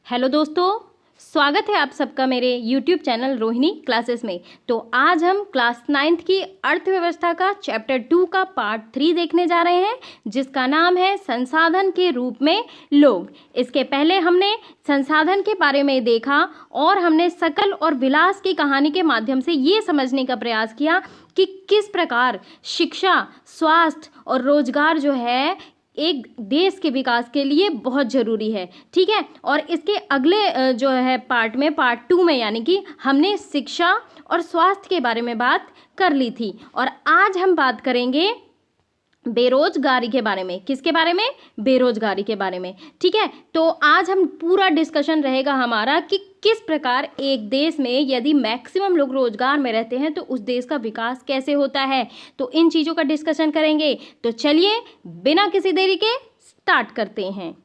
Hello दोस्तों, स्वागत है आप सबका मेरे YouTube चैनल रोहिणी क्लासेस में। तो आज हम क्लास 9th की अर्थव्यवस्था का चैप्टर 2 का पार्ट 3 देखने जा रहे हैं, जिसका नाम है संसाधन के रूप में लोग। इसके पहले हमने संसाधन के बारे में देखा और हमने सकल और विलास की कहानी के माध्यम से ये समझने का प्रयास किया कि किस प्रकार शिक्षा, स्वास्थ्य और रोजगार जो है एक देश के विकास के लिए बहुत ज़रूरी है। ठीक है, और इसके अगले जो है पार्ट 2 में यानी कि हमने शिक्षा और स्वास्थ्य के बारे में बात कर ली थी। और आज हम बात करेंगे बेरोजगारी के बारे में। किसके बारे में? बेरोजगारी के बारे में। ठीक है, तो आज हम पूरा डिस्कशन रहेगा हमारा कि किस प्रकार एक देश में यदि मैक्सिमम लोग रोजगार में रहते हैं तो उस देश का विकास कैसे होता है। तो इन चीज़ों का डिस्कशन करेंगे। तो चलिए बिना किसी देरी के स्टार्ट करते हैं।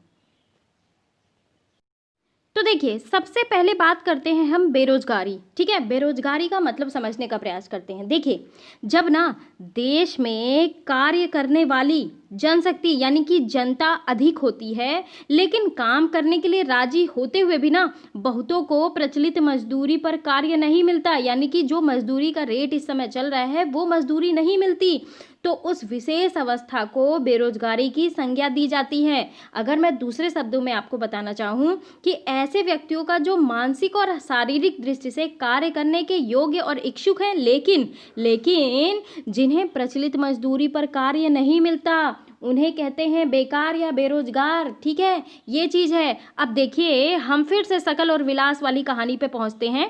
तो देखिए, सबसे पहले बात करते हैं हम बेरोजगारी। ठीक है, बेरोजगारी का मतलब समझने का प्रयास करते हैं। देखिए, जब ना देश में कार्य करने वाली जनशक्ति यानी कि जनता अधिक होती है, लेकिन काम करने के लिए राजी होते हुए भी ना बहुतों को प्रचलित मजदूरी पर कार्य नहीं मिलता, यानी कि जो मजदूरी का रेट इस समय चल रहा है वो मजदूरी नहीं मिलती, तो उस विशेष अवस्था को बेरोजगारी की संज्ञा दी जाती है। अगर मैं दूसरे शब्दों में आपको बताना चाहूँ कि ऐसे व्यक्तियों का जो मानसिक और शारीरिक दृष्टि से कार्य करने के योग्य और इच्छुक हैं, लेकिन जिन्हें प्रचलित मजदूरी पर कार्य नहीं मिलता, उन्हें कहते हैं बेकार या बेरोजगार। ठीक है, ये चीज़ है। अब देखिए, हम फिर से सकल और विलास वाली कहानी पे पहुंचते हैं।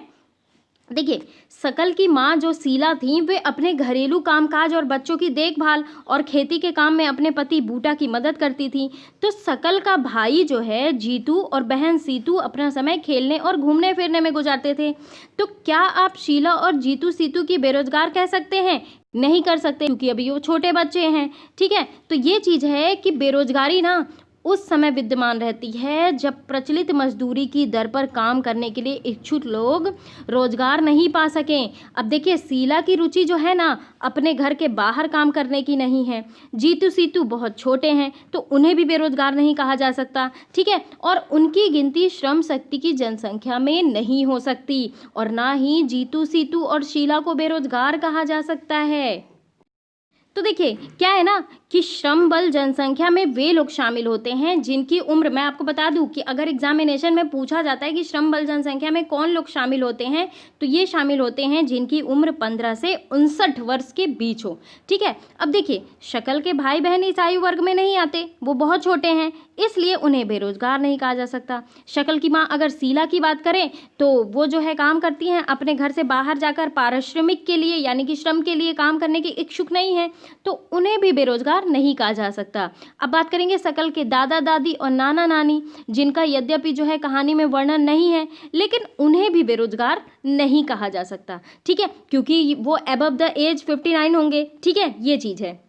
देखिए, सकल की माँ जो शीला थी, वे अपने घरेलू कामकाज और बच्चों की देखभाल और खेती के काम में अपने पति बूटा की मदद करती थी। तो सकल का भाई जो है जीतू और बहन सीतू अपना समय खेलने और घूमने फिरने में गुजारते थे। तो क्या आप शीला और जीतू सीतू की बेरोजगार कह सकते हैं? नहीं कर सकते, क्योंकि अभी वो छोटे बच्चे हैं। ठीक है, तो ये चीज़ है कि बेरोजगारी ना उस समय विद्यमान रहती है जब प्रचलित मजदूरी की दर पर काम करने के लिए इच्छुक लोग रोजगार नहीं पा सकें। अब देखिए, शीला की रुचि जो है ना अपने घर के बाहर काम करने की नहीं है। जीतू सीतू बहुत छोटे हैं तो उन्हें भी बेरोजगार नहीं कहा जा सकता। ठीक है, और उनकी गिनती श्रम शक्ति की जनसंख्या में नहीं हो सकती, और ना ही जीतू सीतू और शीला को बेरोजगार कहा जा सकता है। तो देखिए, क्या है ना कि श्रम बल जनसंख्या में वे लोग शामिल होते हैं जिनकी उम्र, मैं आपको बता दूं कि अगर एग्जामिनेशन में पूछा जाता है कि श्रम बल जनसंख्या में कौन लोग शामिल होते हैं, तो ये शामिल होते हैं जिनकी उम्र 15 से 59 वर्ष के बीच हो। ठीक है, अब देखिए, शकल के भाई बहन इस आयु वर्ग में नहीं आते, वो बहुत छोटे हैं, इसलिए उन्हें बेरोजगार नहीं कहा जा सकता। शकल की माँ अगर शीला की बात करें तो वो जो है काम करती हैं, अपने घर से बाहर जाकर पारिश्रमिक के लिए यानी कि श्रम के लिए काम करने की इच्छुक नहीं है, तो उन्हें भी बेरोजगार नहीं कहा जा सकता। अब बात करेंगे सकल के दादा दादी और नाना नानी, जिनका यद्यपि जो है कहानी में वर्णन नहीं है, लेकिन उन्हें भी बेरोजगार नहीं कहा जा सकता। ठीक है, क्योंकि वो अबव द एज 59 होंगे। ठीक है, ये चीज़ है।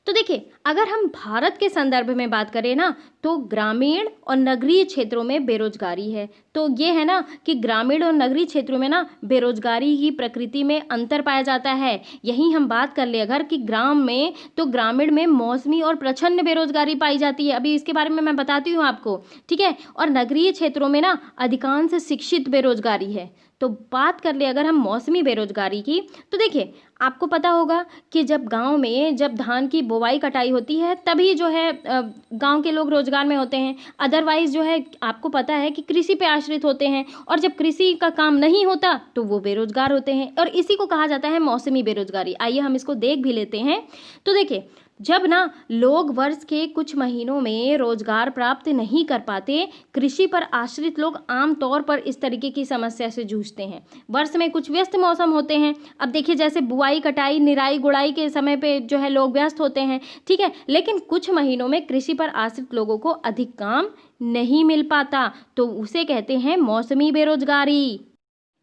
तो देखिए, अगर हम भारत के संदर्भ में बात करें ना, तो ग्रामीण और नगरीय क्षेत्रों में बेरोजगारी है। तो ये है ना कि ग्रामीण और नगरीय क्षेत्रों में ना बेरोजगारी की प्रकृति में अंतर पाया जाता है। यही हम बात कर ले अगर कि ग्राम में, तो ग्रामीण में मौसमी और प्रच्छन्न बेरोजगारी पाई जाती है। अभी इसके बारे में मैं बताती हूँ आपको। ठीक है, और नगरीय क्षेत्रों में ना अधिकांश शिक्षित बेरोजगारी है। तो बात कर ले अगर हम मौसमी बेरोजगारी की, तो देखिए, आपको पता होगा कि जब गांव में जब धान की बुवाई कटाई होती है तभी जो है गांव के लोग रोजगार में होते हैं। अदरवाइज जो है आपको पता है कि कृषि पे आश्रित होते हैं, और जब कृषि का काम नहीं होता तो वो बेरोजगार होते हैं, और इसी को कहा जाता है मौसमी बेरोजगारी। आइए हम इसको देख भी लेते हैं। तो देखिए, जब ना लोग वर्ष के कुछ महीनों में रोजगार प्राप्त नहीं कर पाते, कृषि पर आश्रित लोग आमतौर पर इस तरीके की समस्या से जूझते हैं। वर्ष में कुछ व्यस्त मौसम होते हैं। अब देखिए, जैसे बुआई कटाई निराई गुड़ाई के समय पे जो है लोग व्यस्त होते हैं। ठीक है, लेकिन कुछ महीनों में कृषि पर आश्रित लोगों को अधिक काम नहीं मिल पाता, तो उसे कहते हैं मौसमी बेरोजगारी।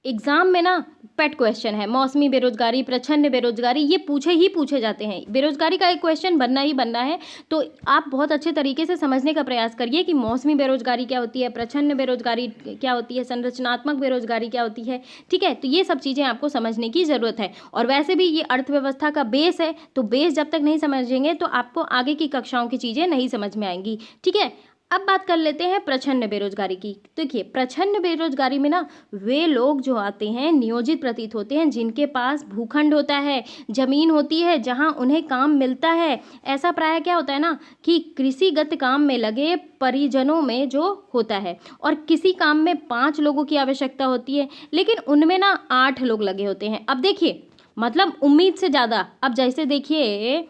एग्जाम में ना पेट क्वेश्चन है, मौसमी बेरोजगारी, प्रच्छन्न बेरोजगारी, ये पूछे जाते हैं। बेरोजगारी का एक क्वेश्चन बनना ही बनना है। तो आप बहुत अच्छे तरीके से समझने का प्रयास करिए कि मौसमी बेरोजगारी क्या होती है, प्रच्छन्न बेरोजगारी क्या होती है, संरचनात्मक बेरोजगारी क्या होती है। ठीक है, तो ये सब चीज़ें आपको समझने की ज़रूरत है। और वैसे भी ये अर्थव्यवस्था का बेस है, तो बेस जब तक नहीं समझेंगे तो आपको आगे की कक्षाओं की चीज़ें नहीं समझ में आएंगी। ठीक है, अब बात कर लेते हैं प्रछन्न बेरोजगारी की। देखिए, प्रछन्न बेरोजगारी में ना वे लोग जो आते हैं नियोजित प्रतीत होते हैं जिनके पास भूखंड होता है, जमीन होती है जहां उन्हें काम मिलता है। ऐसा प्राय क्या होता है ना कि कृषिगत काम में लगे परिजनों में जो होता है, और किसी काम में 5 लोगों की आवश्यकता होती है लेकिन उनमें ना 8 लोग लगे होते हैं। अब देखिए, मतलब उम्मीद से ज़्यादा। अब जैसे देखिए,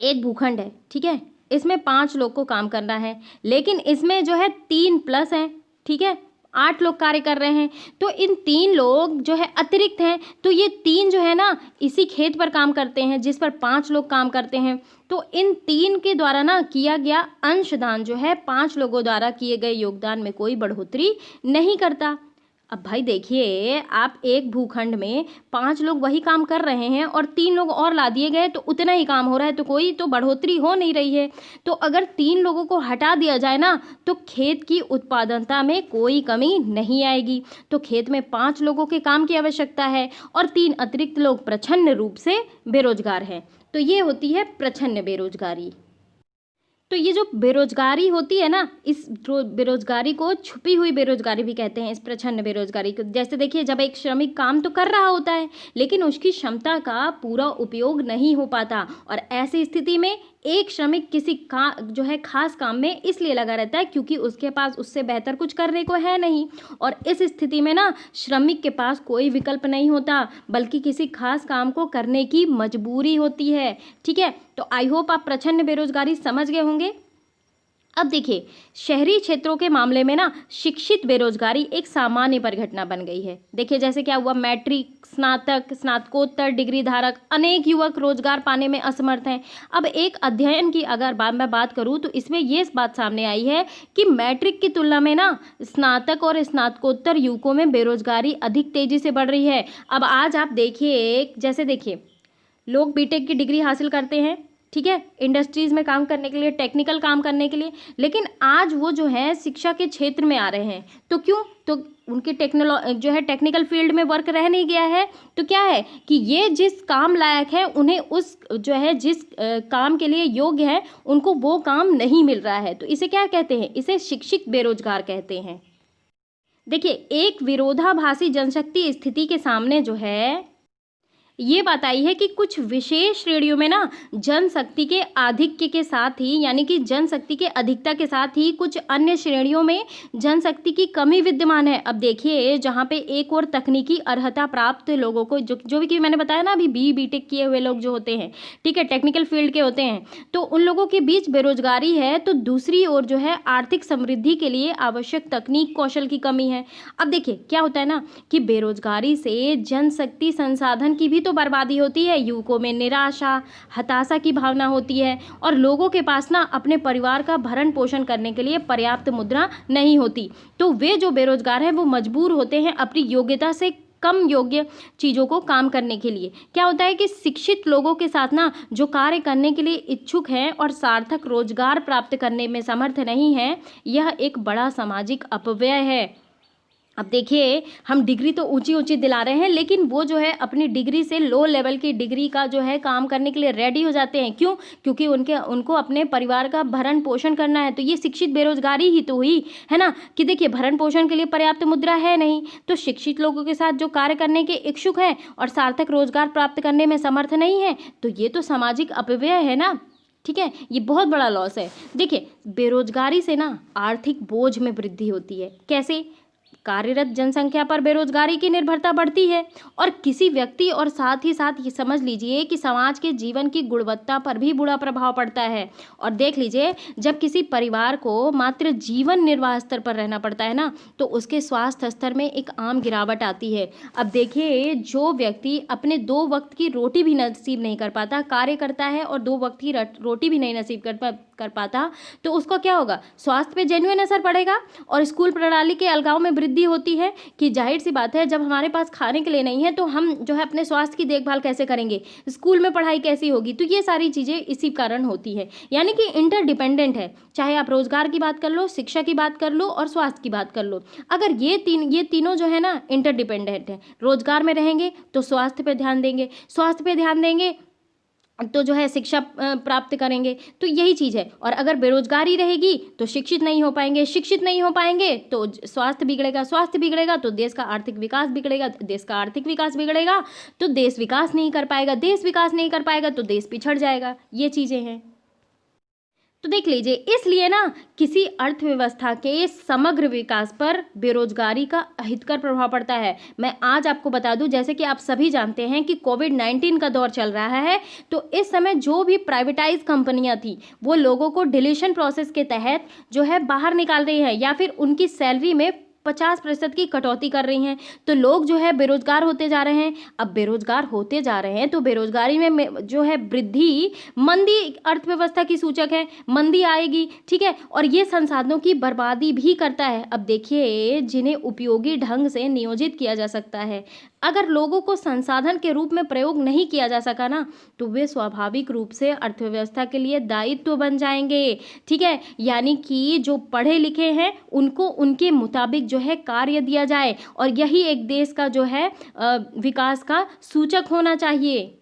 एक भूखंड है, ठीक है, इसमें 5 लोग को काम करना है लेकिन इसमें जो है 3 प्लस हैं, ठीक है, 8 लोग कार्य कर रहे हैं। तो इन 3 लोग जो है अतिरिक्त हैं, तो ये 3 जो है ना इसी खेत पर काम करते हैं जिस पर 5 लोग काम करते हैं। तो इन 3 के द्वारा ना किया गया अंशदान जो है 5 लोगों द्वारा किए गए योगदान में कोई बढ़ोतरी नहीं करता। अब भाई देखिए, आप एक भूखंड में 5 लोग वही काम कर रहे हैं और 3 लोग और ला दिए गए तो उतना ही काम हो रहा है, तो कोई तो बढ़ोतरी हो नहीं रही है। तो अगर 3 लोगों को हटा दिया जाए ना तो खेत की उत्पादकता में कोई कमी नहीं आएगी। तो खेत में 5 लोगों के काम की आवश्यकता है और 3 अतिरिक्त लोग प्रछन्न रूप से बेरोजगार हैं। तो ये होती है प्रछन्न बेरोजगारी। तो ये जो बेरोजगारी होती है ना, इस बेरोजगारी को छुपी हुई बेरोजगारी भी कहते हैं, इस प्रछन्न बेरोजगारी को। जैसे देखिए, जब एक श्रमिक काम तो कर रहा होता है लेकिन उसकी क्षमता का पूरा उपयोग नहीं हो पाता, और ऐसी स्थिति में एक श्रमिक किसी का जो है खास काम में इसलिए लगा रहता है क्योंकि उसके पास उससे बेहतर कुछ करने को है नहीं, और इस स्थिति में ना श्रमिक के पास कोई विकल्प नहीं होता बल्कि किसी खास काम को करने की मजबूरी होती है। ठीक है, तो आई होप आप प्रछन्न बेरोजगारी समझ गए होंगे। अब देखिए, शहरी क्षेत्रों के मामले में ना शिक्षित बेरोजगारी एक सामान्य परिघटना बन गई है। देखिए जैसे क्या हुआ, मैट्रिक, स्नातक, स्नातकोत्तर डिग्री धारक अनेक युवक रोजगार पाने में असमर्थ हैं। अब एक अध्ययन की अगर मैं बात करूं तो इसमें ये बात सामने आई है कि मैट्रिक की तुलना में ना स्नातक और स्नातकोत्तर युवकों में बेरोजगारी अधिक तेजी से बढ़ रही है। अब आज आप देखिए, जैसे देखिए, लोग बीटेक की डिग्री हासिल करते हैं, ठीक है, इंडस्ट्रीज़ में काम करने के लिए, टेक्निकल काम करने के लिए, लेकिन आज वो जो है शिक्षा के क्षेत्र में आ रहे हैं। तो क्यों? तो उनकी जो है टेक्निकल फील्ड में वर्क रह नहीं गया है। तो क्या है कि ये जिस काम लायक है उन्हें उस जो है जिस काम के लिए योग्य है उनको वो काम नहीं मिल रहा है। तो इसे क्या कहते हैं? इसे शिक्षित बेरोजगार कहते हैं। देखिए, एक विरोधाभासी जनशक्ति स्थिति के सामने जो है ये बात आई है कि कुछ विशेष श्रेणियों में ना जनशक्ति के आधिक्य के साथ ही, यानी कि जनशक्ति के अधिकता के साथ ही कुछ अन्य श्रेणियों में जनशक्ति की कमी विद्यमान है। अब देखिए, जहाँ पे एक और तकनीकी अर्हता प्राप्त लोगों को जो भी कि मैंने बताया ना अभी बीटेक किए हुए लोग जो होते हैं, ठीक है, टेक्निकल फील्ड के होते हैं, तो उन लोगों के बीच बेरोजगारी है। तो दूसरी ओर जो है आर्थिक समृद्धि के लिए आवश्यक तकनीक कौशल की कमी है। अब देखिए क्या होता है ना कि बेरोजगारी से जनशक्ति संसाधन की भी तो बर्बादी होती है, युवकों में निराशा, हताशा की भावना होती है, और लोगों के पास ना अपने परिवार का भरण पोषण करने के लिए पर्याप्त मुद्रा नहीं होती। तो वे जो बेरोजगार हैं वो मजबूर होते हैं अपनी योग्यता से कम योग्य चीज़ों को काम करने के लिए। क्या होता है कि शिक्षित लोगों के साथ ना जो कार्य करने के लिए इच्छुक हैं और सार्थक रोजगार प्राप्त करने में समर्थ नहीं है, यह एक बड़ा सामाजिक अपव्यय है। अब देखिए, हम डिग्री तो ऊंची ऊंची दिला रहे हैं लेकिन वो जो है अपनी डिग्री से लो लेवल की डिग्री का जो है काम करने के लिए रेडी हो जाते हैं। क्यों? क्योंकि उनको अपने परिवार का भरण पोषण करना है। तो ये शिक्षित बेरोजगारी ही तो हुई है ना, कि देखिए भरण पोषण के लिए पर्याप्त मुद्रा है नहीं, तो शिक्षित लोगों के साथ जो कार्य करने के इच्छुक है और सार्थक रोजगार प्राप्त करने में समर्थ नहीं है, तो ये तो सामाजिक अपव्यय है ना। ठीक है, ये बहुत बड़ा लॉस है। देखिए, बेरोजगारी से ना आर्थिक बोझ में वृद्धि होती है। कैसे? कार्यरत जनसंख्या पर बेरोजगारी की निर्भरता बढ़ती है और किसी व्यक्ति और साथ ही साथ ये समझ लीजिए कि समाज के जीवन की गुणवत्ता पर भी बुरा प्रभाव पड़ता है। और देख लीजिए, जब किसी परिवार को मात्र जीवन निर्वाह स्तर पर रहना पड़ता है ना, तो उसके स्वास्थ्य स्तर में एक आम गिरावट आती है। अब देखिए, जो व्यक्ति अपने 2 वक्त की रोटी भी नसीब नहीं कर पाता, कार्य करता है और 2 वक्त की रोटी भी नहीं नसीब कर पाता, तो उसको क्या होगा? स्वास्थ्य पे जेन्युइन असर पड़ेगा। और स्कूल प्रणाली के अलगाव में वृद्धि होती है कि जाहिर सी बात है, जब हमारे पास खाने के लिए नहीं है तो हम जो है अपने स्वास्थ्य की देखभाल कैसे करेंगे, स्कूल में पढ़ाई कैसी होगी। तो ये सारी चीज़ें इसी कारण होती है, यानी कि इंटरडिपेंडेंट है। चाहे आप रोजगार की बात कर लो, शिक्षा की बात कर लो और स्वास्थ्य की बात कर लो, अगर ये तीनों जो है ना इंटरडिपेंडेंट है। रोजगार में रहेंगे तो स्वास्थ्य पे ध्यान देंगे, स्वास्थ्य पे ध्यान देंगे तो जो है शिक्षा प्राप्त करेंगे। तो यही चीज़ है। और अगर बेरोजगारी रहेगी तो शिक्षित नहीं हो पाएंगे, शिक्षित नहीं हो पाएंगे तो स्वास्थ्य बिगड़ेगा, स्वास्थ्य बिगड़ेगा तो देश का आर्थिक विकास बिगड़ेगा, देश का आर्थिक विकास बिगड़ेगा तो देश विकास नहीं कर पाएगा, देश विकास नहीं कर पाएगा तो देश पिछड़ जाएगा। ये चीज़ें हैं। तो देख लीजिए, इसलिए ना किसी अर्थव्यवस्था के समग्र विकास पर बेरोजगारी का अहितकर प्रभाव पड़ता है। मैं आज आपको बता दूं, जैसे कि आप सभी जानते हैं कि कोविड-19 का दौर चल रहा है, तो इस समय जो भी प्राइवेटाइज कंपनियां थी वो लोगों को डिलीशन प्रोसेस के तहत जो है बाहर निकाल रही है या फिर उनकी सैलरी में 50% की कटौती कर रही हैं। तो लोग जो है बेरोजगार होते जा रहे हैं। अब बेरोजगार होते जा रहे हैं तो बेरोजगारी में जो है वृद्धि, मंदी अर्थव्यवस्था की सूचक है, मंदी आएगी, ठीक है। और ये संसाधनों की बर्बादी भी करता है। अब देखिए, जिन्हें उपयोगी ढंग से नियोजित किया जा सकता है, अगर लोगों को संसाधन के रूप में प्रयोग नहीं किया जा सका ना, तो वे स्वाभाविक रूप से अर्थव्यवस्था के लिए दायित्व बन जाएंगे, ठीक है। यानी कि जो पढ़े लिखे हैं उनको उनके मुताबिक जो है कार्य दिया जाए, और यही एक देश का जो है विकास का सूचक होना चाहिए।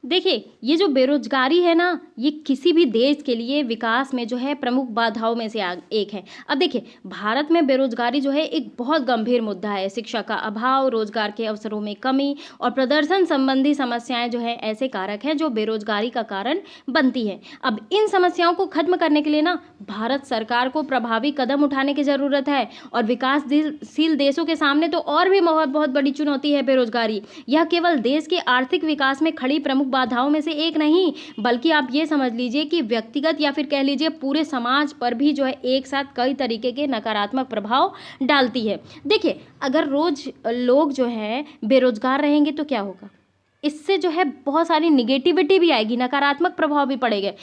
देखिए, ये जो बेरोजगारी है ना, ये किसी भी देश के लिए विकास में जो है प्रमुख बाधाओं में से एक है। अब देखिए, भारत में बेरोजगारी जो है एक बहुत गंभीर मुद्दा है। शिक्षा का अभाव, रोजगार के अवसरों में कमी और प्रदर्शन संबंधी समस्याएं जो है ऐसे कारक हैं जो बेरोजगारी का कारण बनती है। अब इन समस्याओं को खत्म करने के लिए ना भारत सरकार को प्रभावी कदम उठाने की ज़रूरत है। और विकासशील देशों के सामने तो और भी बहुत बहुत बड़ी चुनौती है बेरोजगारी। यह केवल देश के आर्थिक विकास में खड़ी प्रमुख बाधाओं में से एक नहीं, बल्कि आप ये समझ लीजिए कि व्यक्तिगत या फिर कह लीजिए पूरे समाज पर भी जो है एक साथ कई तरीके के नकारात्मक प्रभाव डालती है। देखिए, अगर रोज लोग जो है बेरोजगार रहेंगे तो क्या होगा? इससे जो है बहुत सारी निगेटिविटी भी आएगी, नकारात्मक प्रभाव भी पड़ेंगे।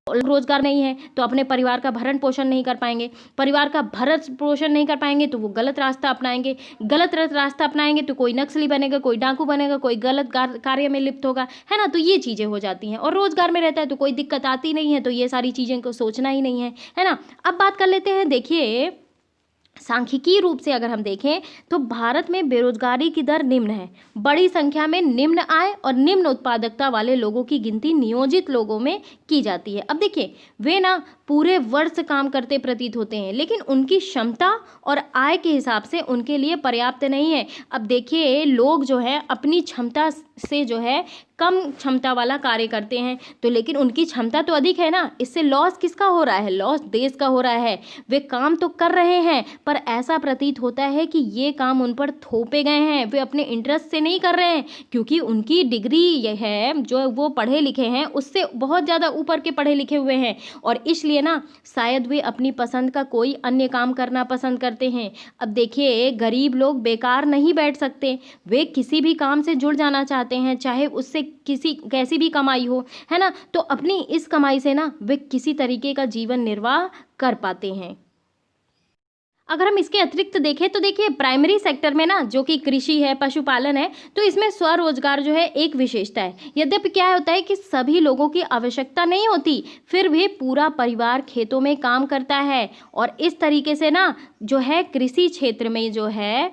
रोजगार नहीं है तो अपने परिवार का भरण पोषण नहीं कर पाएंगे, परिवार का भरण पोषण नहीं कर पाएंगे तो वो गलत रास्ता अपनाएंगे, गलत रास्ता अपनाएंगे तो कोई नक्सली बनेगा, कोई डाकू बनेगा, कोई गलत कार्य में लिप्त होगा, है ना। तो ये चीज़ें हो जाती हैं। और रोजगार में रहता है तो कोई दिक्कत आती नहीं है, तो ये सारी चीज़ें को सोचना ही नहीं है ना। अब बात कर लेते हैं, देखिए सांख्यिकीय रूप से अगर हम देखें तो भारत में बेरोजगारी की दर निम्न है। बड़ी संख्या में निम्न आय और निम्न उत्पादकता वाले लोगों की गिनती नियोजित लोगों में की जाती है। अब देखिए, वे ना पूरे वर्ष काम करते प्रतीत होते हैं, लेकिन उनकी क्षमता और आय के हिसाब से उनके लिए पर्याप्त नहीं है। अब देखिए, लोग जो है अपनी क्षमता से जो है कम क्षमता वाला कार्य करते हैं, तो लेकिन उनकी क्षमता तो अधिक है ना। इससे लॉस किसका हो रहा है? लॉस देश का हो रहा है। वे काम तो कर रहे हैं पर ऐसा प्रतीत होता है कि ये काम उन पर थोपे गए हैं, वे अपने इंटरेस्ट से नहीं कर रहे हैं, क्योंकि उनकी डिग्री ये है जो वो पढ़े लिखे हैं उससे बहुत ज़्यादा ऊपर के पढ़े लिखे हुए हैं, और इसलिए ना शायद वे अपनी पसंद का कोई अन्य काम करना पसंद करते हैं। अब देखिए, गरीब लोग बेकार नहीं बैठ सकते, वे किसी भी काम से जुड़ जाना चाहते हैं, चाहे उससे कैसी भी कमाई हो, है ना। तो अपनी इस कमाई से ना वे किसी तरीके का जीवन निर्वाह कर पाते हैं। अगर हम इसके अतिरिक्त देखें तो देखिए, प्राइमरी सेक्टर में ना जो कि कृषि है, पशुपालन है, तो इसमें स्वरोजगार जो है एक विशेषता है। यद्यपि क्या होता है कि सभी लोगों की आवश्यकता नहीं होती, फिर भी पूरा परिवार खेतों में काम करता है, और इस तरीके से ना जो है कृषि क्षेत्र में जो है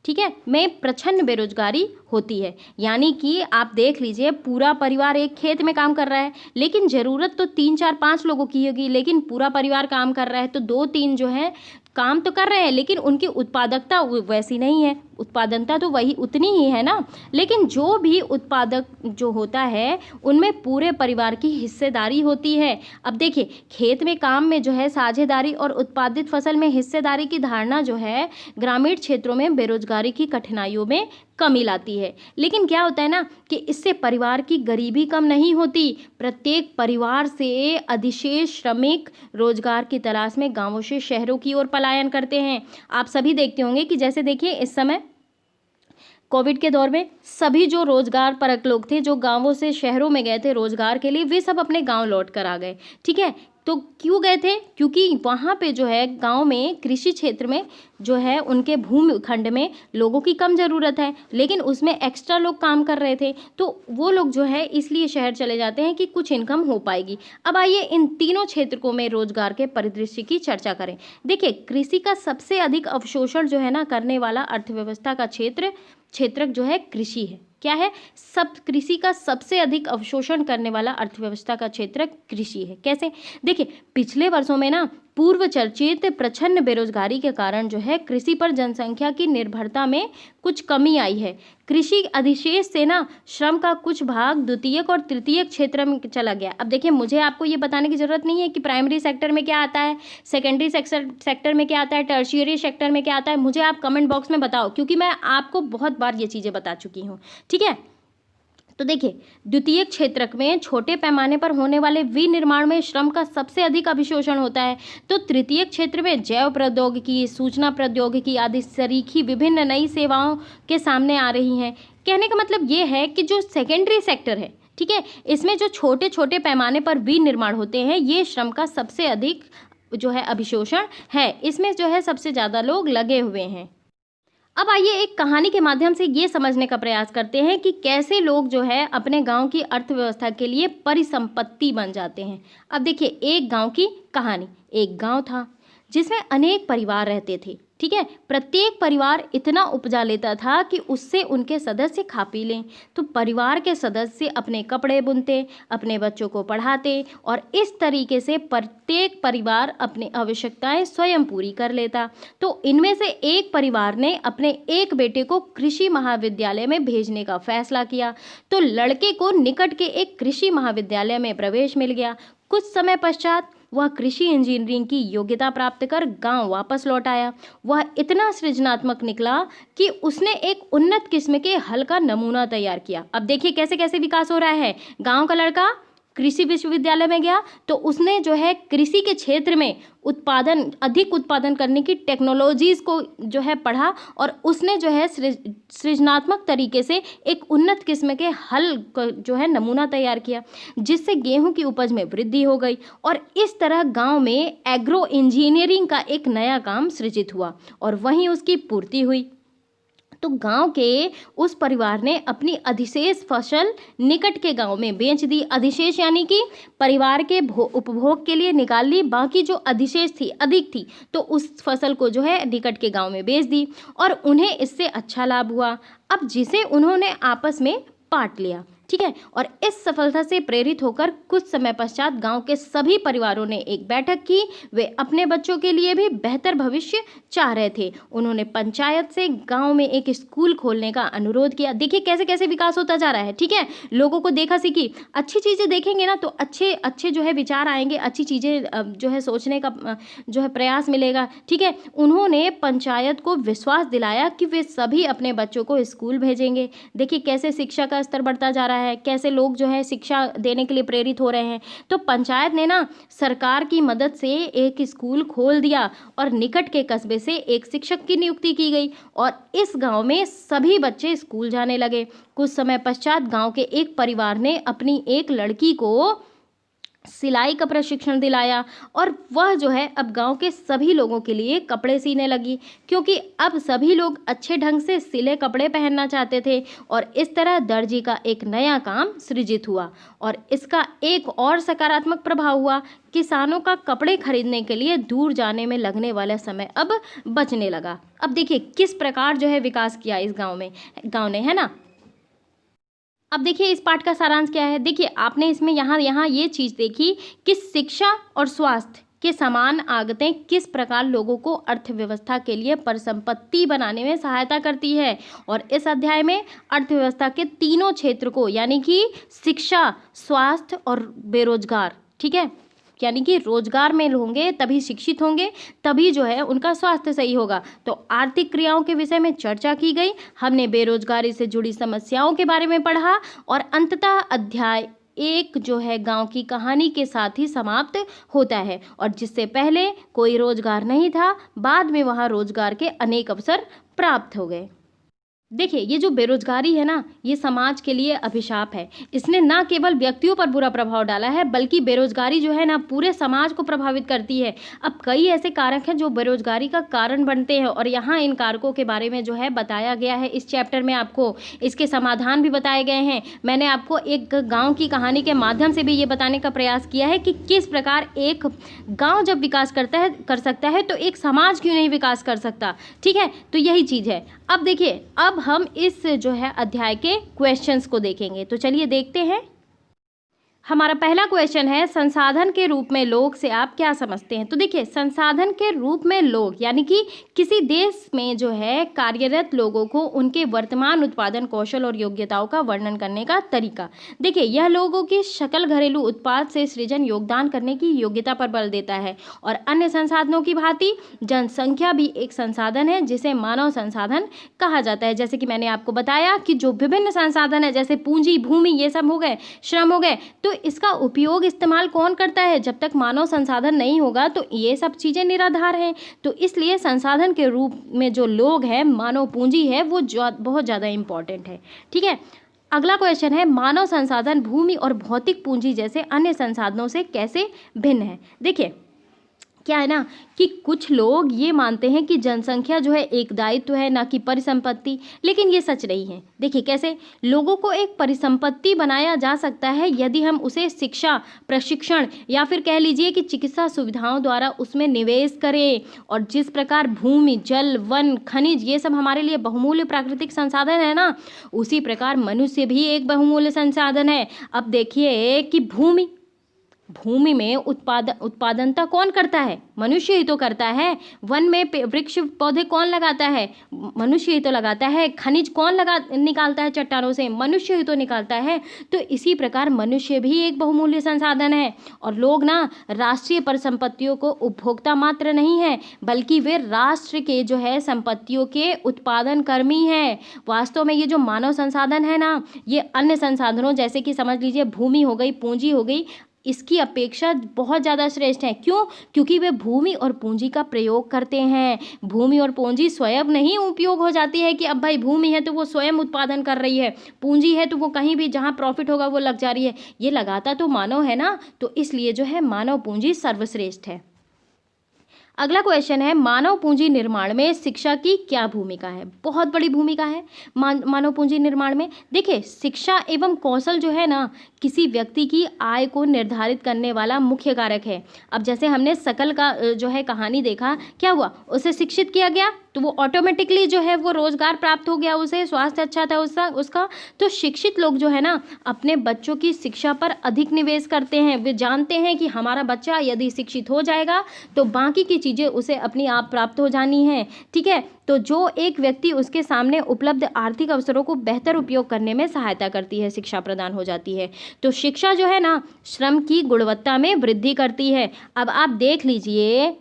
ठीक है, में प्रचंड बेरोजगारी होती है। यानी कि आप देख लीजिए, पूरा परिवार एक खेत में काम कर रहा है, लेकिन ज़रूरत तो 3 4 5 लोगों की होगी, लेकिन पूरा परिवार काम कर रहा है तो 2 3 जो है काम तो कर रहे हैं, लेकिन उनकी उत्पादकता वैसी नहीं है। उत्पादनता तो वही उतनी ही है ना, लेकिन जो भी उत्पादक जो होता है उनमें पूरे परिवार की हिस्सेदारी होती है। अब देखिए, खेत में काम में जो है साझेदारी और उत्पादित फसल में हिस्सेदारी की धारणा जो है ग्रामीण क्षेत्रों में बेरोजगारी की कठिनाइयों में कमी लाती है। लेकिन क्या होता है ना कि इससे परिवार की गरीबी कम नहीं होती। प्रत्येक परिवार से अधिशेष श्रमिक रोजगार की तलाश में गांवों से शहरों की ओर पलायन करते हैं। आप सभी देखते होंगे कि जैसे देखिए, इस समय कोविड के दौर में सभी जो रोजगार परक लोग थे, जो गांवों से शहरों में गए थे रोजगार के लिए, वे सब अपने गांव लौट कर आ गए, ठीक है। तो क्यों गए थे? क्योंकि वहाँ पे जो है गांव में कृषि क्षेत्र में जो है उनके भूमि खंड में लोगों की कम ज़रूरत है, लेकिन उसमें एक्स्ट्रा लोग काम कर रहे थे, तो वो लोग जो है इसलिए शहर चले जाते हैं कि कुछ इनकम हो पाएगी। अब आइए इन तीनों क्षेत्रों में रोजगार के परिदृश्य की चर्चा करें। देखिए, कृषि का सबसे अधिक अवशोषण जो है ना करने वाला अर्थव्यवस्था का क्षेत्रक जो है कृषि है, क्या है? सब कृषि का सबसे अधिक अवशोषण करने वाला अर्थव्यवस्था का क्षेत्र कृषि है। कैसे? देखिए, पिछले वर्षों में ना पूर्व चर्चित प्रचंड बेरोजगारी के कारण जो है कृषि पर जनसंख्या की निर्भरता में कुछ कमी आई है। कृषि अधिशेष से ना श्रम का कुछ भाग द्वितीयक और तृतीयक क्षेत्र में चला गया। अब देखिए, मुझे आपको ये बताने की ज़रूरत नहीं है कि प्राइमरी सेक्टर में क्या आता है, सेकेंडरी सेक्टर में क्या आता है, टर्शियरी सेक्टर में क्या आता है। मुझे आप कमेंट बॉक्स में बताओ, क्योंकि मैं आपको बहुत बार ये चीज़ें बता चुकी हूँ। ठीक है, तो देखिए, द्वितीयक क्षेत्र में छोटे पैमाने पर होने वाले विनिर्माण में श्रम का सबसे अधिक अभिशोषण होता है। तो तृतीयक क्षेत्र में जैव प्रौद्योगिकी, सूचना प्रौद्योगिकी आदि सरीखी विभिन्न नई सेवाओं के सामने आ रही हैं। कहने का मतलब ये है कि जो सेकेंडरी सेक्टर है, ठीक है, इसमें जो छोटे छोटे पैमाने पर विनिर्माण होते हैं, ये श्रम का सबसे अधिक जो है अभिशोषण है। इसमें जो है सबसे ज़्यादा लोग लगे हुए हैं। अब आइए एक कहानी के माध्यम से ये समझने का प्रयास करते हैं कि कैसे लोग जो है अपने गांव की अर्थव्यवस्था के लिए परिसंपत्ति बन जाते हैं। अब देखिए, एक गांव की कहानी। एक गांव था जिसमें अनेक परिवार रहते थे। ठीक है, प्रत्येक परिवार इतना उपजा लेता था कि उससे उनके सदस्य खा पी लें। तो परिवार के सदस्य अपने कपड़े बुनते, अपने बच्चों को पढ़ाते और इस तरीके से प्रत्येक परिवार अपनी आवश्यकताएं स्वयं पूरी कर लेता। तो इनमें से एक परिवार ने अपने एक बेटे को कृषि महाविद्यालय में भेजने का फैसला किया। तो लड़के को निकट के एक कृषि महाविद्यालय में प्रवेश मिल गया। कुछ समय पश्चात वह कृषि इंजीनियरिंग की योग्यता प्राप्त कर गांव वापस लौट आया। वह इतना सृजनात्मक निकला कि उसने एक उन्नत किस्म के हल का नमूना तैयार किया। अब देखिए कैसे कैसे विकास हो रहा है। गांव का लड़का कृषि विश्वविद्यालय में गया तो उसने जो है कृषि के क्षेत्र में अधिक उत्पादन करने की टेक्नोलॉजीज़ को जो है पढ़ा और उसने जो है सृजनात्मक तरीके से एक उन्नत किस्म के हल का जो है नमूना तैयार किया, जिससे गेहूं की उपज में वृद्धि हो गई। और इस तरह गांव में एग्रो इंजीनियरिंग का एक नया काम सृजित हुआ और वहीं उसकी पूर्ति हुई। तो गांव के उस परिवार ने अपनी अधिशेष फसल निकट के गांव में बेच दी। अधिशेष यानी कि परिवार के उपभोग के लिए निकाल ली, बाकी जो अधिशेष थी, अधिक थी, तो उस फसल को जो है निकट के गांव में बेच दी और उन्हें इससे अच्छा लाभ हुआ। अब जिसे उन्होंने आपस में बांट लिया। ठीक है, और इस सफलता से प्रेरित होकर कुछ समय पश्चात गांव के सभी परिवारों ने एक बैठक की। वे अपने बच्चों के लिए भी बेहतर भविष्य चाह रहे थे। उन्होंने पंचायत से गांव में एक स्कूल खोलने का अनुरोध किया। देखिए कैसे कैसे विकास होता जा रहा है। ठीक है, लोगों को देखा सीखी, अच्छी चीज़ें देखेंगे ना तो अच्छे अच्छे जो है विचार आएंगे, अच्छी चीज़ें जो है सोचने का जो है प्रयास मिलेगा। ठीक है, उन्होंने पंचायत को विश्वास दिलाया कि वे सभी अपने बच्चों को स्कूल भेजेंगे। देखिए कैसे शिक्षा का स्तर बढ़ता जा रहा है, कैसे लोग जो है शिक्षा देने के लिए प्रेरित हो रहे हैं। तो पंचायत ने ना सरकार की मदद से एक स्कूल खोल दिया और निकट के कस्बे से एक शिक्षक की नियुक्ति की गई और इस गांव में सभी बच्चे स्कूल जाने लगे। कुछ समय पश्चात गांव के एक परिवार ने अपनी एक लड़की को सिलाई का प्रशिक्षण दिलाया और वह जो है अब गांव के सभी लोगों के लिए कपड़े सीने लगी, क्योंकि अब सभी लोग अच्छे ढंग से सिले कपड़े पहनना चाहते थे। और इस तरह दर्जी का एक नया काम सृजित हुआ और इसका एक और सकारात्मक प्रभाव हुआ। किसानों का कपड़े खरीदने के लिए दूर जाने में लगने वाला समय अब बचने लगा। अब देखिए किस प्रकार जो है विकास किया इस गाँव ने, है ना। अब देखिए इस पाठ का सारांश क्या है। देखिए आपने इसमें यहाँ ये चीज़ देखी कि शिक्षा और स्वास्थ्य के समान आगतें किस प्रकार लोगों को अर्थव्यवस्था के लिए परिसंपत्ति बनाने में सहायता करती है। और इस अध्याय में अर्थव्यवस्था के तीनों क्षेत्र को, यानी कि शिक्षा, स्वास्थ्य और बेरोजगार, ठीक है, यानी कि रोजगार में होंगे तभी शिक्षित होंगे, तभी जो है उनका स्वास्थ्य सही होगा। तो आर्थिक क्रियाओं के विषय में चर्चा की गई। हमने बेरोजगारी से जुड़ी समस्याओं के बारे में पढ़ा और अंततः अध्याय 1 जो है गांव की कहानी के साथ ही समाप्त होता है। और जिससे पहले कोई रोजगार नहीं था, बाद में वहां रोजगार के अनेक अवसर प्राप्त हो गए। देखिए ये जो बेरोजगारी है ना, ये समाज के लिए अभिशाप है। इसने ना केवल व्यक्तियों पर बुरा प्रभाव डाला है, बल्कि बेरोजगारी जो है ना पूरे समाज को प्रभावित करती है। अब कई ऐसे कारक हैं जो बेरोजगारी का कारण बनते हैं और यहाँ इन कारकों के बारे में जो है बताया गया है। इस चैप्टर में आपको इसके समाधान भी बताए गए हैं। मैंने आपको एक गाँव की कहानी के माध्यम से भी ये बताने का प्रयास किया है कि किस प्रकार एक गाँव जब विकास कर सकता है तो एक समाज क्यों नहीं विकास कर सकता। ठीक है, तो यही चीज़ है। अब देखिए, अब अब हम इस जो है अध्याय के क्वेश्चंस को देखेंगे। तो चलिए देखते हैं। हमारा पहला क्वेश्चन है, संसाधन के रूप में लोग से आप क्या समझते हैं? तो देखिए, संसाधन के रूप में लोग यानी कि किसी देश में जो है कार्यरत लोगों को उनके वर्तमान उत्पादन कौशल और योग्यताओं का वर्णन करने का तरीका। देखिए, यह लोगों की सकल घरेलू उत्पाद से सृजन योगदान करने की योग्यता पर बल देता है और अन्य संसाधनों की भांति जनसंख्या भी एक संसाधन है जिसे मानव संसाधन कहा जाता है। जैसे कि मैंने आपको बताया कि जो विभिन्न संसाधन है, जैसे पूंजी, भूमि, ये सब हो गए, श्रम हो गए, तो इसका उपयोग इस्तेमाल कौन करता है? जब तक मानव संसाधन नहीं होगा तो ये सब चीज़ें निराधार हैं। तो इसलिए संसाधन के रूप में जो लोग हैं, मानव पूंजी है, वो बहुत ज़्यादा इम्पॉर्टेंट है। ठीक है, अगला क्वेश्चन है, मानव संसाधन भूमि और भौतिक पूंजी जैसे अन्य संसाधनों से कैसे भिन्न है? देखिए, क्या है ना कि कुछ लोग ये मानते हैं कि जनसंख्या जो है एक दायित्व है, ना कि परिसंपत्ति, लेकिन ये सच नहीं है। देखिए कैसे लोगों को एक परिसंपत्ति बनाया जा सकता है यदि हम उसे शिक्षा, प्रशिक्षण या फिर कह लीजिए कि चिकित्सा सुविधाओं द्वारा उसमें निवेश करें। और जिस प्रकार भूमि, जल, वन, खनिज ये सब हमारे लिए बहुमूल्य प्राकृतिक संसाधन है ना, उसी प्रकार मनुष्य भी एक बहुमूल्य संसाधन है। अब देखिए कि भूमि में उत्पादनता कौन करता है? मनुष्य ही तो करता है। वन में वृक्ष पौधे कौन लगाता है? मनुष्य ही तो लगाता है। खनिज कौन निकालता है चट्टानों से? मनुष्य ही तो निकालता है। तो इसी प्रकार मनुष्य भी एक बहुमूल्य संसाधन है। और लोग ना राष्ट्रीय परिसंपत्तियों को उपभोक्ता मात्र नहीं है, बल्कि वे राष्ट्र के जो है संपत्तियों के उत्पादन कर्मी हैं। वास्तव में ये जो मानव संसाधन है ना, ये अन्य संसाधनों जैसे कि समझ लीजिए भूमि हो गई, पूंजी हो गई, इसकी अपेक्षा बहुत ज़्यादा श्रेष्ठ है। क्यों? क्योंकि वे भूमि और पूंजी का प्रयोग करते हैं। भूमि और पूंजी स्वयं नहीं उपयोग हो जाती है कि अब भाई भूमि है तो वो स्वयं उत्पादन कर रही है, पूंजी है तो वो कहीं भी जहाँ प्रॉफिट होगा वो लग जा रही है। ये लगाता तो मानव है ना, तो इसलिए जो है मानव पूंजी सर्वश्रेष्ठ है। अगला क्वेश्चन है, मानव पूंजी निर्माण में शिक्षा की क्या भूमिका है? बहुत बड़ी भूमिका है मानव पूंजी निर्माण में। देखिए, शिक्षा एवं कौशल जो है ना, किसी व्यक्ति की आय को निर्धारित करने वाला मुख्य कारक है। अब जैसे हमने शकल का जो है कहानी देखा, क्या हुआ? उसे शिक्षित किया गया तो वो ऑटोमेटिकली जो है वो रोजगार प्राप्त हो गया, उसे स्वास्थ्य अच्छा था उसका। तो शिक्षित लोग जो है ना अपने बच्चों की शिक्षा पर अधिक निवेश करते हैं। वे जानते हैं कि हमारा बच्चा यदि शिक्षित हो जाएगा तो बाकी की चीज़ें उसे अपनी आप प्राप्त हो जानी हैं। ठीक है, तो जो एक व्यक्ति उसके सामने उपलब्ध आर्थिक अवसरों को बेहतर उपयोग करने में सहायता करती है, शिक्षा प्रदान हो जाती है। तो शिक्षा जो है ना श्रम की गुणवत्ता में वृद्धि करती है। अब आप देख लीजिए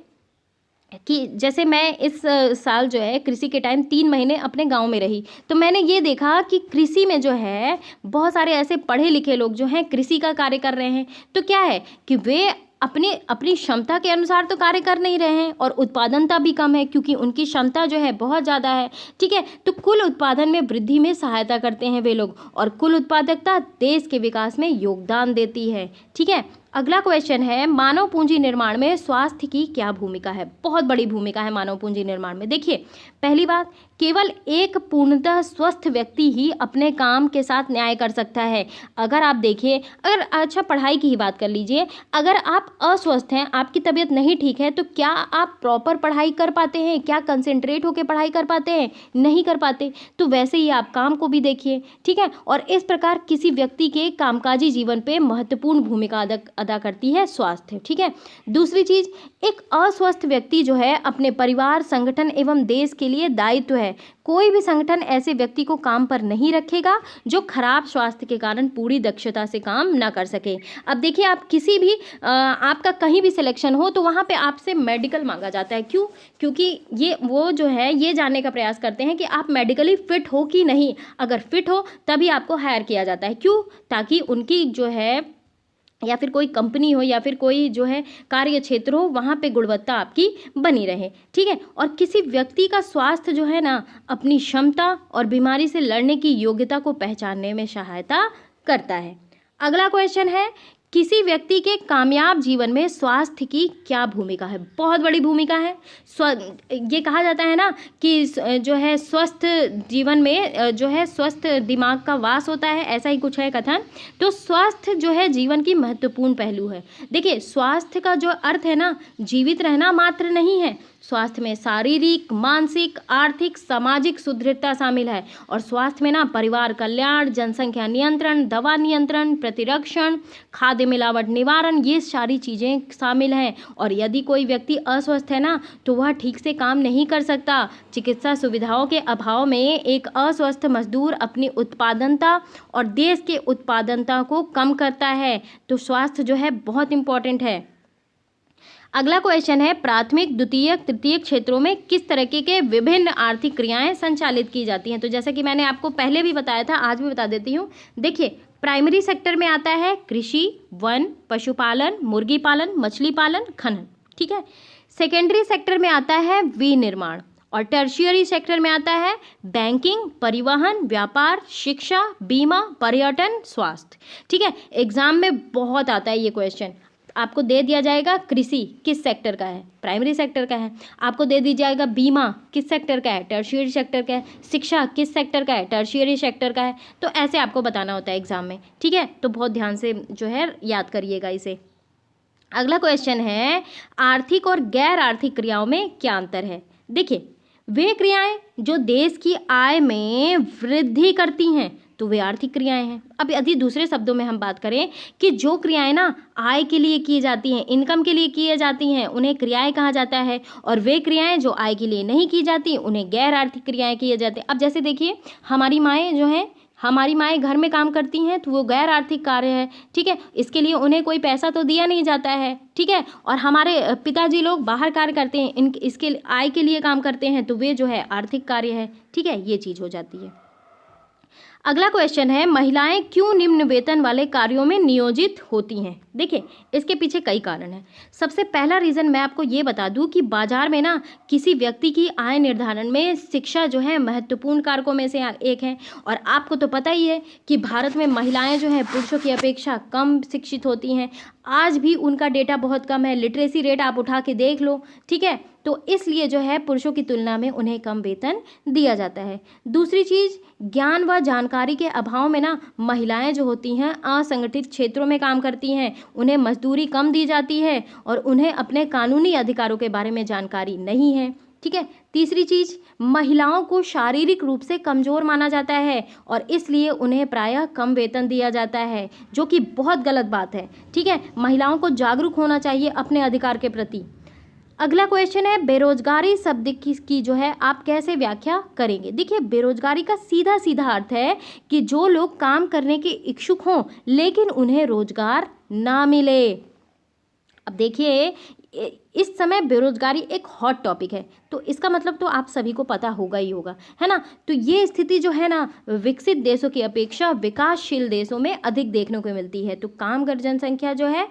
कि जैसे मैं इस साल जो है कृषि के टाइम 3 महीने अपने गांव में रही, तो मैंने ये देखा कि कृषि में जो है बहुत सारे ऐसे पढ़े लिखे लोग जो हैं कृषि का कार्य कर रहे हैं। तो क्या है कि वे अपनी क्षमता के अनुसार तो कार्य कर नहीं रहे हैं और उत्पादनता भी कम है क्योंकि उनकी क्षमता जो है बहुत ज़्यादा है। ठीक है, तो कुल उत्पादन में वृद्धि में सहायता करते हैं वे लोग और कुल उत्पादकता देश के विकास में योगदान देती है। ठीक है, अगला क्वेश्चन है, मानव पूंजी निर्माण में स्वास्थ्य की क्या भूमिका है? बहुत बड़ी भूमिका है मानव पूंजी निर्माण में। देखिए, पहली बात, केवल एक पूर्णतः स्वस्थ व्यक्ति ही अपने काम के साथ न्याय कर सकता है। अगर आप देखिए, अगर अच्छा पढ़ाई की ही बात कर लीजिए, अगर आप अस्वस्थ हैं, आपकी तबीयत नहीं ठीक है, तो क्या आप प्रॉपर पढ़ाई कर पाते हैं? क्या कंसंट्रेट होकर पढ़ाई कर पाते हैं? नहीं कर पाते। तो वैसे ही आप काम को भी देखिए। ठीक है, और इस प्रकार किसी व्यक्ति के कामकाजी जीवन पे महत्वपूर्ण भूमिका अदा करती है स्वास्थ्य। ठीक है, दूसरी चीज, एक अस्वस्थ व्यक्ति जो है अपने परिवार, संगठन एवं देश के लिए दायित्व है। कोई भी संगठन ऐसे व्यक्ति को काम पर नहीं रखेगा जो खराब स्वास्थ्य के कारण पूरी दक्षता से काम ना कर सके। अब देखिए, आप किसी भी आपका कहीं भी सिलेक्शन हो तो वहाँ पे आपसे मेडिकल मांगा जाता है। क्यों? क्योंकि वो जो है ये जानने का प्रयास करते हैं कि आप मेडिकली फिट हो कि नहीं। अगर फिट हो तभी आपको हायर किया जाता है। क्यों? ताकि उनकी जो है या फिर कोई कंपनी हो या फिर कोई जो है कार्य क्षेत्र हो, वहाँ पे गुणवत्ता आपकी बनी रहे। ठीक है, और किसी व्यक्ति का स्वास्थ्य जो है ना अपनी क्षमता और बीमारी से लड़ने की योग्यता को पहचानने में सहायता करता है। अगला क्वेश्चन है, किसी व्यक्ति के कामयाब जीवन में स्वास्थ्य की क्या भूमिका है? बहुत बड़ी भूमिका है। ये कहा जाता है ना कि जो है स्वस्थ जीवन में जो है स्वस्थ दिमाग का वास होता है, ऐसा ही कुछ है कथन। तो स्वास्थ्य जो है जीवन की महत्वपूर्ण पहलू है। देखिए, स्वास्थ्य का जो अर्थ है ना, जीवित रहना मात्र नहीं है। स्वास्थ्य में शारीरिक, मानसिक, आर्थिक, सामाजिक सुदृढ़ता शामिल है। और स्वास्थ्य में ना परिवार कल्याण, जनसंख्या नियंत्रण, दवा नियंत्रण, प्रतिरक्षण, खाद्य मिलावट निवारण, ये सारी चीज़ें शामिल हैं। और यदि कोई व्यक्ति अस्वस्थ है ना, तो वह ठीक से काम नहीं कर सकता। चिकित्सा सुविधाओं के अभाव में एक अस्वस्थ मजदूर अपनी उत्पादनता और देश के उत्पादनता को कम करता है। तो स्वास्थ्य जो है बहुत इंपॉर्टेंट है। अगला क्वेश्चन है, प्राथमिक, द्वितीयक, तृतीयक क्षेत्रों में किस तरीके के विभिन्न आर्थिक क्रियाएं संचालित की जाती हैं? तो जैसा कि मैंने आपको पहले भी बताया था, आज भी बता देती हूँ। देखिए, प्राइमरी सेक्टर में आता है कृषि, वन, पशुपालन, मुर्गी पालन, मछली पालन, खनन। ठीक है। सेकेंडरी सेक्टर में आता है विनिर्माण। और टर्शियरी सेक्टर में आता है बैंकिंग, परिवहन, व्यापार, शिक्षा, बीमा, पर्यटन, स्वास्थ्य। ठीक है। एग्जाम में बहुत आता है ये क्वेश्चन। आपको दे दिया जाएगा कृषि किस सेक्टर का है, प्राइमरी सेक्टर का है। आपको दे दी जाएगा बीमा किस सेक्टर का है, टर्शियरी सेक्टर का है। शिक्षा किस सेक्टर का है, टर्शियरी सेक्टर का है। तो ऐसे आपको बताना होता है एग्जाम में। ठीक है। तो बहुत ध्यान से जो है याद करिएगा इसे। अगला क्वेश्चन है, आर्थिक और गैर आर्थिक क्रियाओं में क्या अंतर है? देखिए, वे क्रियाएं जो देश की आय में वृद्धि करती हैं तो वे आर्थिक क्रियाएं हैं। अब यदि दूसरे शब्दों में हम बात करें कि जो क्रियाएं ना आय के लिए की जाती हैं, इनकम के लिए की जाती हैं, उन्हें क्रियाएं कहा जाता है। और वे क्रियाएं जो आय के लिए नहीं की जाती, उन्हें गैर आर्थिक क्रियाएं किए जाते हैं। अब जैसे देखिए, हमारी माएँ जो हैं, हमारी माएँ घर में काम करती हैं तो वो गैर आर्थिक कार्य है। ठीक है। इसके लिए उन्हें कोई पैसा तो दिया नहीं जाता है। ठीक है। और हमारे पिताजी लोग बाहर कार्य करते हैं, इसके आय के लिए काम करते हैं, तो वे जो है आर्थिक कार्य है। ठीक है। ये चीज़ हो जाती है। अगला क्वेश्चन है, महिलाएं क्यों निम्न वेतन वाले कार्यों में नियोजित होती हैं? देखिए, इसके पीछे कई कारण हैं। सबसे पहला रीज़न मैं आपको ये बता दूं कि बाजार में ना किसी व्यक्ति की आय निर्धारण में शिक्षा जो है महत्वपूर्ण कारकों में से एक है। और आपको तो पता ही है कि भारत में महिलाएं जो हैं पुरुषों की अपेक्षा कम शिक्षित होती हैं। आज भी उनका डेटा बहुत कम है, लिटरेसी रेट आप उठा के देख लो। ठीक है। तो इसलिए जो है पुरुषों की तुलना में उन्हें कम वेतन दिया जाता है। दूसरी चीज़, ज्ञान व जानकारी के अभाव में ना महिलाएं जो होती हैं असंगठित क्षेत्रों में काम करती हैं, उन्हें मजदूरी कम दी जाती है और उन्हें अपने कानूनी अधिकारों के बारे में जानकारी नहीं है। ठीक है। तीसरी चीज़, महिलाओं को शारीरिक रूप से कमज़ोर माना जाता है और इसलिए उन्हें प्रायः कम वेतन दिया जाता है, जो कि बहुत गलत बात है। ठीक है। महिलाओं को जागरूक होना चाहिए अपने अधिकार के प्रति। अगला क्वेश्चन है, बेरोजगारी शब्द की जो है आप कैसे व्याख्या करेंगे? देखिए, बेरोजगारी का सीधा सीधा अर्थ है कि जो लोग काम करने के इच्छुक हों लेकिन उन्हें रोजगार ना मिले। अब देखिए, इस समय बेरोजगारी एक हॉट टॉपिक है, तो इसका मतलब तो आप सभी को पता होगा ही होगा, है ना। तो ये स्थिति जो है ना विकसित देशों की अपेक्षा विकासशील देशों में अधिक देखने को मिलती है। तो कामगार जनसंख्या जो है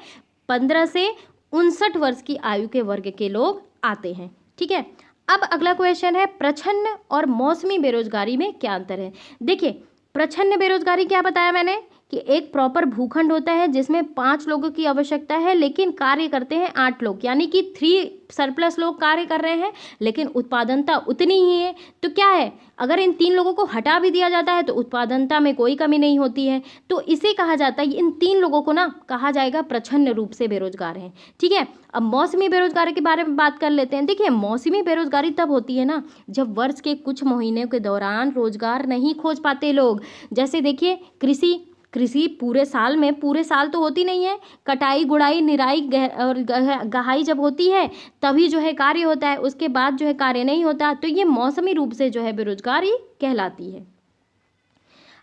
15 से 59 वर्ष की आयु के वर्ग के लोग आते हैं। ठीक है। अब अगला क्वेश्चन है, प्रच्छन्न और मौसमी बेरोजगारी में क्या अंतर है? देखिए, प्रच्छन्न बेरोजगारी क्या बताया मैंने कि एक प्रॉपर भूखंड होता है जिसमें 5 लोगों की आवश्यकता है लेकिन कार्य करते हैं 8 लोग, यानी कि 3 सरप्लस लोग कार्य कर रहे हैं लेकिन उत्पादनता उतनी ही है। तो क्या है, अगर इन 3 लोगों को हटा भी दिया जाता है तो उत्पादनता में कोई कमी नहीं होती है। तो इसे कहा जाता है, इन 3 लोगों को ना कहा जाएगा प्रच्छन्न रूप से बेरोजगार हैं। ठीक है। अब मौसमी बेरोजगारी के बारे में बात कर लेते हैं। देखिए, मौसमी बेरोजगारी तब होती है ना जब वर्ष के कुछ महीनों के दौरान रोजगार नहीं खोज पाते लोग। जैसे देखिए, कृषि पूरे साल तो होती नहीं है। कटाई, गुड़ाई, निराई और गहाई जब होती है तभी जो है कार्य होता है, उसके बाद जो है कार्य नहीं होता। तो ये मौसमी रूप से जो है बेरोजगारी कहलाती है।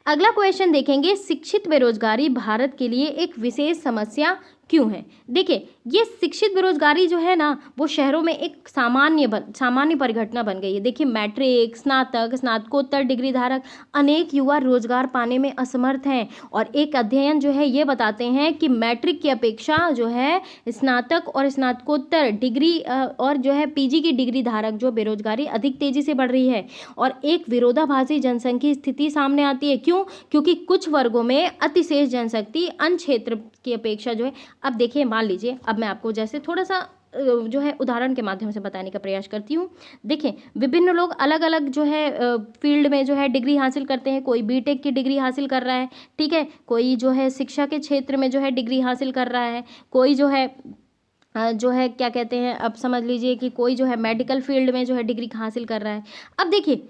अगला क्वेश्चन देखेंगे, शिक्षित बेरोजगारी भारत के लिए एक विशेष समस्या क्यों है? देखिए, ये शिक्षित बेरोजगारी जो है ना वो शहरों में एक सामान्य परिघटना बन गई है। देखिए, मैट्रिक, स्नातक, स्नातकोत्तर डिग्री धारक अनेक युवा रोजगार पाने में असमर्थ हैं। और एक अध्ययन जो है ये बताते हैं कि मैट्रिक की अपेक्षा जो है स्नातक और स्नातकोत्तर डिग्री और जो है पीजी की डिग्री धारक जो बेरोजगारी अधिक तेजी से बढ़ रही है। और एक विरोधाभासी जनसंख्या स्थिति सामने आती है। क्यों? क्योंकि कुछ वर्गों में अतिशेष जनशक्ति अन्य क्षेत्र की अपेक्षा जो है, अब देखिए मान लीजिए, अब मैं आपको जैसे थोड़ा सा जो है उदाहरण के माध्यम से बताने का प्रयास करती हूँ। देखिए विभिन्न लोग अलग अलग जो है फील्ड में जो है डिग्री हासिल करते हैं। कोई बीटेक की डिग्री हासिल कर रहा है, ठीक है, कोई जो है शिक्षा के क्षेत्र में जो है डिग्री हासिल कर रहा है, कोई जो है क्या कहते हैं, अब समझ लीजिए कि कोई जो है मेडिकल फील्ड में जो है डिग्री हासिल कर रहा है। अब देखिए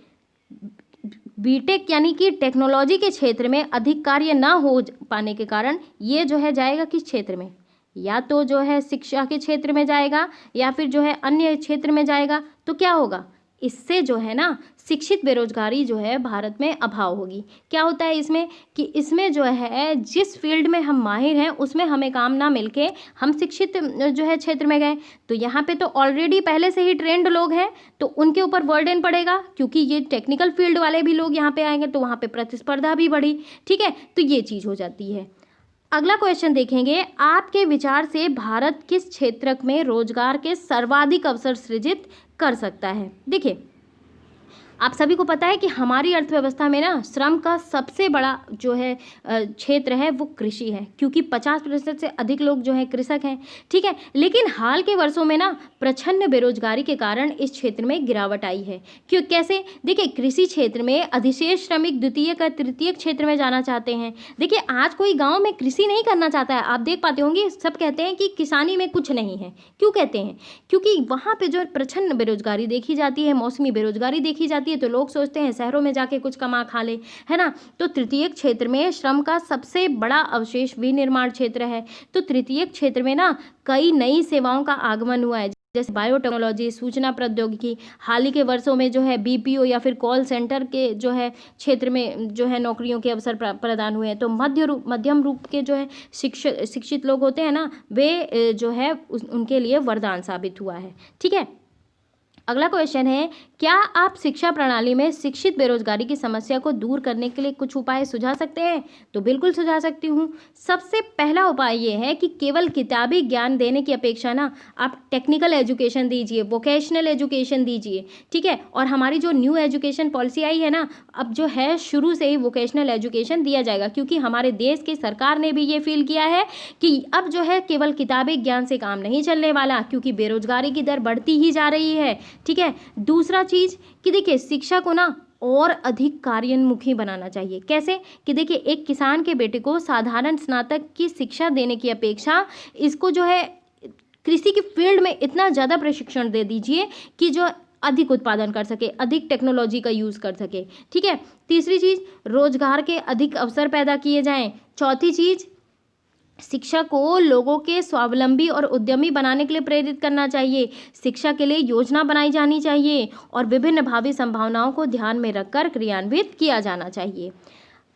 बीटेक यानी कि टेक्नोलॉजी के क्षेत्र में अधिक कार्य ना हो पाने के कारण ये जो है जाएगा किस क्षेत्र में, या तो जो है शिक्षा के क्षेत्र में जाएगा या फिर जो है अन्य क्षेत्र में जाएगा। तो क्या होगा, इससे जो है ना शिक्षित बेरोजगारी जो है भारत में अभाव होगी। क्या होता है इसमें कि इसमें जो है जिस फील्ड में हम माहिर हैं उसमें हमें काम ना मिलके हम शिक्षित जो है क्षेत्र में गए, तो यहाँ पे तो ऑलरेडी पहले से ही ट्रेंड लोग हैं, तो उनके ऊपर बर्डन पड़ेगा, क्योंकि ये टेक्निकल फील्ड वाले भी लोग यहाँ पे आएंगे तो वहाँ पे प्रतिस्पर्धा भी बढ़ी, ठीक है, तो ये चीज़ हो जाती है। अगला क्वेश्चन देखेंगे, आपके विचार से भारत किस क्षेत्र में रोजगार के सर्वाधिक अवसर सृजित कर सकता है। देखिए आप सभी को पता है कि हमारी अर्थव्यवस्था में ना श्रम का सबसे बड़ा जो है क्षेत्र है वो कृषि है, क्योंकि 50% से अधिक लोग जो है कृषक हैं, ठीक है। लेकिन हाल के वर्षों में ना प्रचंड बेरोजगारी के कारण इस क्षेत्र में गिरावट आई है। क्यों, कैसे, देखिए कृषि क्षेत्र में अधिशेष श्रमिक द्वितीय का तृतीय क्षेत्र में जाना चाहते हैं। देखिए आज कोई गाँव में कृषि नहीं करना चाहता है, आप देख पाते होंगे सब कहते हैं कि किसानी में कुछ नहीं है। क्यों कहते हैं, क्योंकि वहाँ पे जो प्रचंड बेरोजगारी देखी जाती है, मौसमी बेरोजगारी देखी जाती है, तो लोग सोचते हैं शहरों में जाके कुछ कमा खा ले, है ना। तो तृतीय क्षेत्र में श्रम का सबसे बड़ा अवशेष विनिर्माण क्षेत्र है। तो तृतीय क्षेत्र में ना कई नई सेवाओं का आगमन हुआ है, जैसे बायोटेक्नोलॉजी, सूचना प्रौद्योगिकी। हाल ही के वर्षों में जो है बीपीओ या फिर कॉल सेंटर के जो है क्षेत्र में जो है नौकरियों के अवसर प्रदान हुए हैं। तो मध्यम रूप के जो है शिक्षित लोग होते हैं ना, वे जो है उनके लिए वरदान साबित हुआ है, ठीक है। अगला क्वेश्चन है, क्या आप शिक्षा प्रणाली में शिक्षित बेरोजगारी की समस्या को दूर करने के लिए कुछ उपाय सुझा सकते हैं। तो बिल्कुल सुझा सकती हूँ। सबसे पहला उपाय ये है कि केवल किताबी ज्ञान देने की अपेक्षा ना आप टेक्निकल एजुकेशन दीजिए, वोकेशनल एजुकेशन दीजिए, ठीक है। और हमारी जो न्यू एजुकेशन पॉलिसी आई है ना, अब जो है शुरू से ही वोकेशनल एजुकेशन दिया जाएगा, क्योंकि हमारे देश की सरकार ने भी ये फील किया है कि अब जो है केवल किताबी ज्ञान से काम नहीं चलने वाला, क्योंकि बेरोजगारी की दर बढ़ती ही जा रही है, ठीक है। दूसरा चीज कि देखिए शिक्षा को ना और अधिक कार्योन्मुखी बनाना चाहिए। कैसे, कि देखिए एक किसान के बेटे को साधारण स्नातक की शिक्षा देने की अपेक्षा इसको जो है कृषि की फील्ड में इतना ज़्यादा प्रशिक्षण दे दीजिए कि जो अधिक उत्पादन कर सके, अधिक टेक्नोलॉजी का यूज़ कर सके, ठीक है। तीसरी चीज़, रोजगार के अधिक अवसर पैदा किए जाएं। चौथी चीज़, शिक्षा को लोगों के स्वावलंबी और उद्यमी बनाने के लिए प्रेरित करना चाहिए। शिक्षा के लिए योजना बनाई जानी चाहिए और विभिन्न भावी संभावनाओं को ध्यान में रखकर क्रियान्वित किया जाना चाहिए।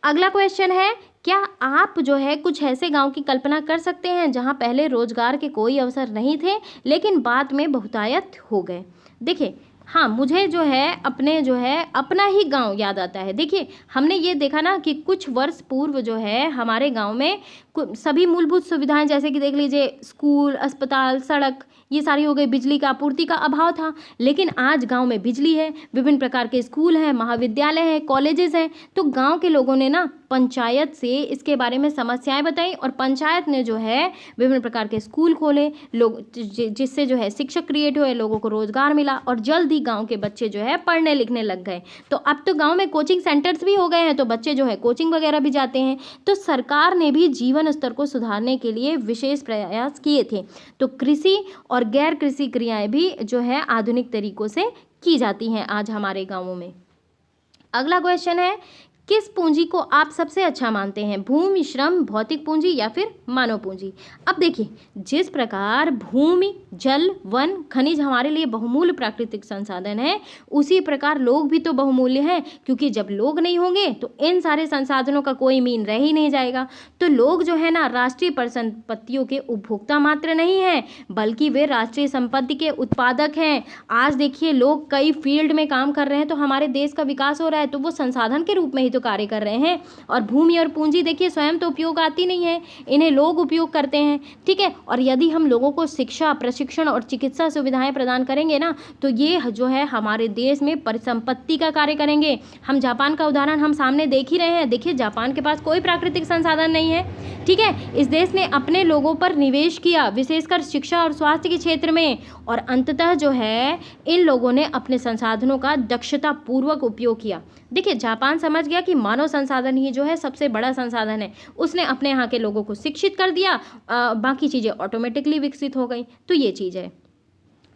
अगला क्वेश्चन है, क्या आप जो है कुछ ऐसे गांव की कल्पना कर सकते हैं जहां पहले रोजगार के कोई अवसर नहीं थे लेकिन बाद में बहुतायत हो गए। देखिए हाँ, मुझे जो है अपना ही गांव याद आता है। देखिए हमने ये देखा ना कि कुछ वर्ष पूर्व जो है हमारे गांव में सभी मूलभूत सुविधाएं, जैसे कि देख लीजिए स्कूल, अस्पताल, सड़क, ये सारी हो गई। बिजली का आपूर्ति का अभाव था, लेकिन आज गांव में बिजली है, विभिन्न प्रकार के स्कूल हैं, महाविद्यालय हैं, कॉलेजेस हैं। तो गांव के लोगों ने ना पंचायत से इसके बारे में समस्याएं बताई और पंचायत ने जो है विभिन्न प्रकार के स्कूल खोले, लोग जिससे जो है शिक्षक क्रिएट हुए, लोगों को रोजगार मिला और जल्द ही गांव के बच्चे जो है पढ़ने लिखने लग गए। तो अब तो गांव में कोचिंग सेंटर्स भी हो गए हैं, तो बच्चे जो है कोचिंग वगैरह भी जाते हैं। तो सरकार ने भी जीवन स्तर को सुधारने के लिए विशेष प्रयास किए थे। तो कृषि और गैर कृषि क्रियाएं भी जो है आधुनिक तरीकों से की जाती हैं आज हमारे गांवों में। अगला क्वेश्चन है, किस पूंजी को आप सबसे अच्छा मानते हैं, भूमि, श्रम, भौतिक पूंजी या फिर मानव पूंजी। अब देखिए जिस प्रकार भूमि, जल, वन, खनिज हमारे लिए बहुमूल्य प्राकृतिक संसाधन है, उसी प्रकार लोग भी तो बहुमूल्य हैं, क्योंकि जब लोग नहीं होंगे तो इन सारे संसाधनों का कोई मीन रह ही नहीं जाएगा। तो लोग जो है ना राष्ट्रीय परिसंपत्तियों के उपभोक्ता मात्र नहीं है, बल्कि वे राष्ट्रीय संपत्ति के उत्पादक हैं। आज देखिए लोग कई फील्ड में काम कर रहे हैं, तो हमारे देश का विकास हो रहा है, तो वो संसाधन के रूप में ही तो कार्य कर रहे हैं। और भूमि और पूंजी देखिए स्वयं तो उपयोग आती नहीं है, इन्हें लोग उपयोग करते हैं, ठीक है। और यदि हम लोगों को शिक्षा, प्रशिक्षण और चिकित्सा सुविधाएं प्रदान करेंगे ना, तो ये जो है हमारे देश में परिसंपत्ति का कार्य करेंगे। हम जापान का उदाहरण हम सामने देख ही रहे हैं। देखिए जापान के पास कोई प्राकृतिक संसाधन नहीं है, ठीक है। इस देश ने अपने लोगों पर निवेश किया, विशेषकर शिक्षा और स्वास्थ्य के क्षेत्र में, और अंततः जो है इन लोगों ने अपने संसाधनों का दक्षता पूर्वक उपयोग किया। देखिए जापान समझ गया कि मानव संसाधन ही जो है सबसे बड़ा संसाधन है। उसने अपने यहाँ के लोगों को शिक्षित कर दिया, बाकी चीज़ें ऑटोमेटिकली विकसित हो गई। तो ये चीज़ है।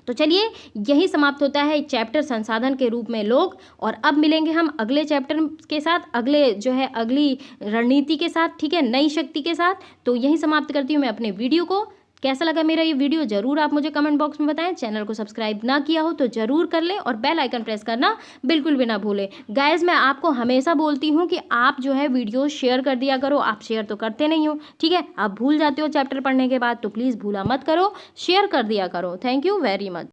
तो चलिए यही समाप्त होता है चैप्टर संसाधन के रूप में लोग। और अब मिलेंगे हम अगले चैप्टर के साथ, अगले जो है अगली रणनीति के साथ, ठीक है, नई शक्ति के साथ। तो यही समाप्त करती हूँ मैं अपने वीडियो को। कैसा लगा मेरा ये वीडियो ज़रूर आप मुझे कमेंट बॉक्स में बताएं। चैनल को सब्सक्राइब ना किया हो तो ज़रूर कर लें और बेल आइकन प्रेस करना बिल्कुल भी ना भूलें। गाइस मैं आपको हमेशा बोलती हूँ कि आप जो है वीडियो शेयर कर दिया करो। आप शेयर तो करते नहीं हो, ठीक है। आप भूल जाते हो चैप्टर पढ़ने के बाद, तो प्लीज़ भूला मत करो, शेयर कर दिया करो। Thank you very much.